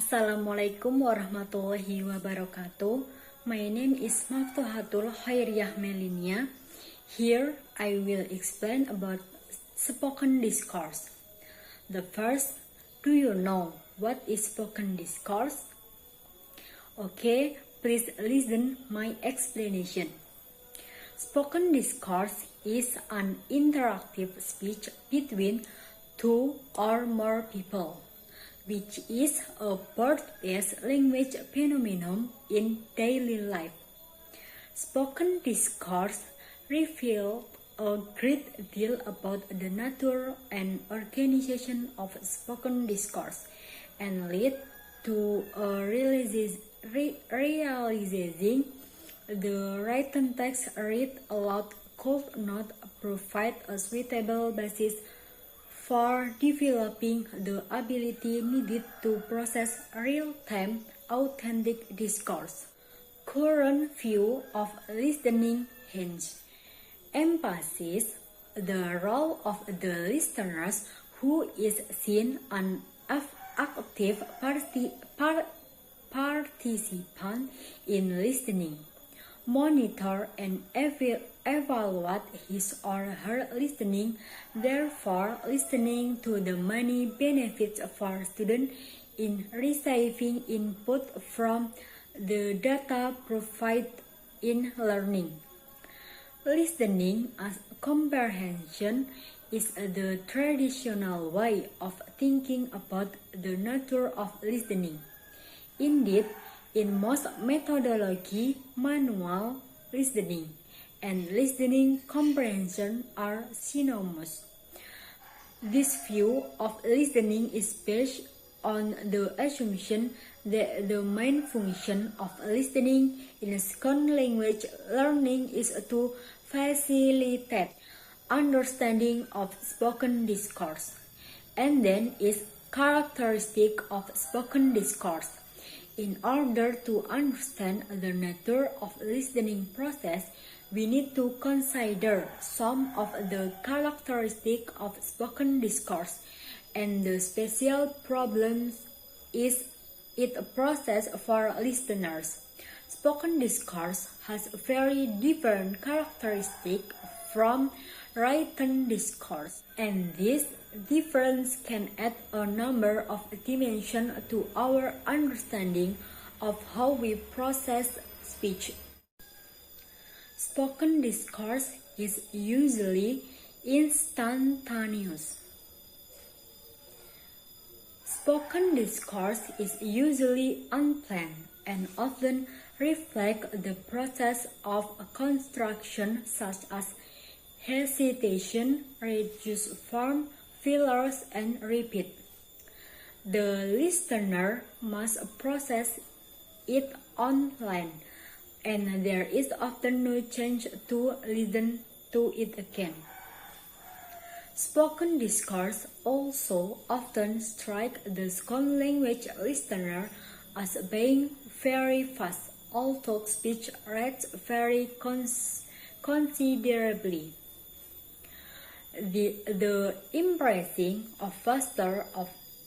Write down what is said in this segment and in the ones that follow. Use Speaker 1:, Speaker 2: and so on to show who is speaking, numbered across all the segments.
Speaker 1: Assalamualaikum warahmatullahi wabarakatuh. My name is Maftuhatul Khoiriyah Mellinia. Here I will explain about spoken discourse. The first, do you know what is spoken discourse? Okay, please listen my explanation. Spoken discourse is an interactive speech between two or more people, which is a word-based language phenomenon in daily life. Spoken discourse reveals a great deal about the nature and organization of spoken discourse and lead to realizing the written text read aloud could not provide a suitable basis for developing the ability needed to process real-time, authentic discourse. Current view of listening hinge emphasizes the role of the listeners, who is seen an active participant in listening, monitor and evaluate his or her listening. Therefore, listening to the many benefits for students in receiving input from the data provided in learning. Listening as comprehension is the traditional way of thinking about the nature of listening. Indeed, in most methodology, manual listening and listening comprehension are synonymous. This view of listening is based on the assumption that the main function of listening in second language learning is to facilitate understanding of spoken discourse, and then is characteristic of spoken discourse. In order to understand the nature of listening process, we need to consider some of the characteristics of spoken discourse and the special problems is it a process for listeners. Spoken discourse has very different characteristics from written discourse, and this difference can add a number of dimensions to our understanding of how we process speech. Spoken discourse is usually instantaneous. Spoken discourse is usually unplanned and often reflects the process of construction, such as hesitation, reduced form, fillers, and repeat. The listener must process it online, and there is often no chance to listen to it again. Spoken discourse also often strikes the second language listener as being very fast, although speech rates vary considerably. The impression of faster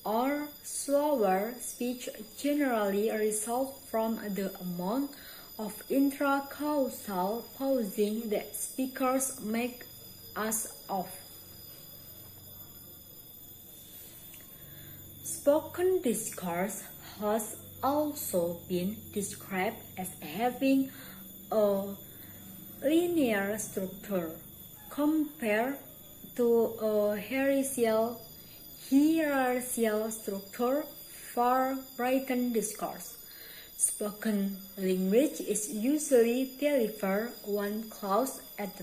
Speaker 1: or slower speech generally results from the amount of intracausal pausing that speakers make as of. Spoken discourse has also been described as having a linear structure compared to a hierarchical structure for written discourse. Spoken language is usually delivered one clause at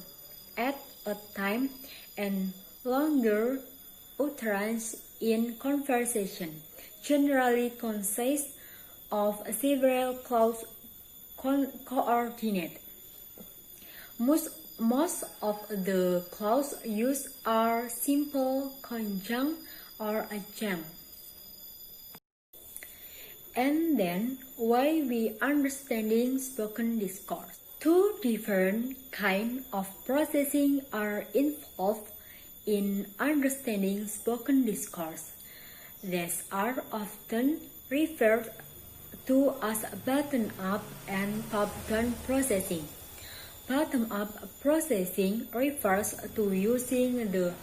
Speaker 1: a time and longer utterance in conversation, generally consists of several clauses coordinated. Most of the clauses used are simple, conjunct, or adjunct. And then, why we understanding spoken discourse? Two different kinds of processing are involved in understanding spoken discourse. These are often referred to as bottom-up and top-down processing. Bottom-up processing refers to using the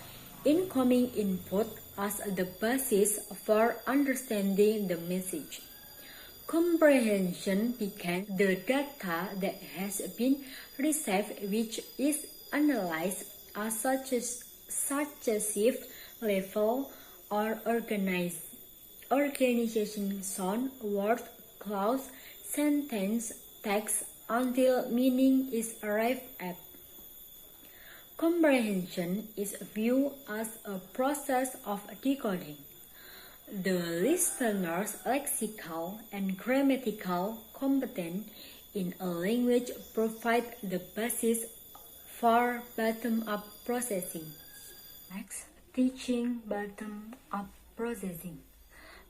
Speaker 1: incoming input as the basis for understanding the message. Comprehension becomes the data that has been received, which is analyzed at successive level or organization, word, clause, sentence, text until meaning is arrived at. Comprehension is viewed as a process of decoding. The listener's lexical and grammatical competence in a language provide the basis for bottom-up processing. Next, teaching bottom-up processing.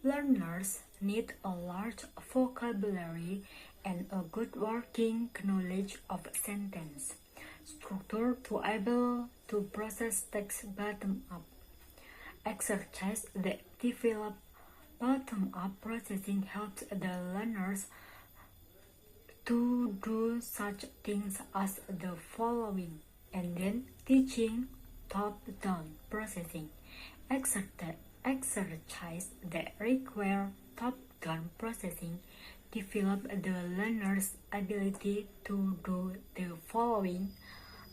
Speaker 1: Learners need a large vocabulary and a good working knowledge of sentence structure to able to process text bottom-up. Exercise that develop bottom-up processing helps the learners to do such things as the following, and then teaching top-down processing. Exercise that require top-down processing develop the learner's ability to do the following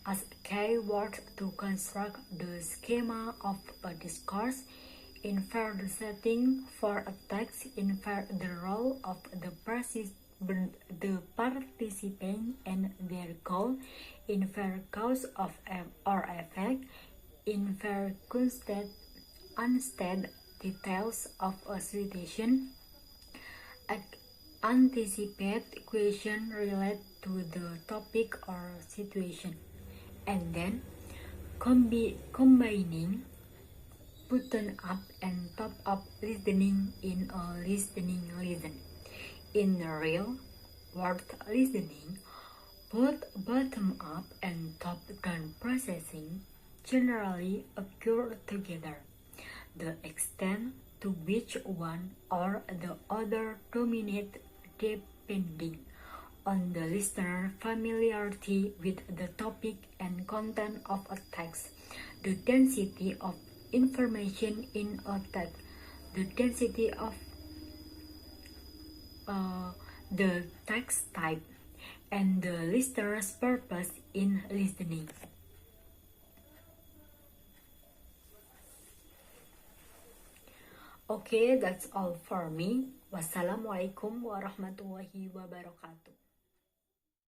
Speaker 1: as keywords to construct the schema of a discourse, infer the setting for a text, infer the role of the participant and their goal, infer cause of or effect, infer unstated details of a situation, anticipate questions related to the topic or situation, and then combining bottom-up and top-up listening in a listening lesson. In real-world listening, both bottom-up and top-down processing generally occur together. The extent to which one or the other dominate depending on the listener's familiarity with the topic and content of a text, the density of information in a text, the density of the text type, and the listener's purpose in listening. Okay, that's all for me. Wassalamualaikum warahmatullahi wabarakatuh.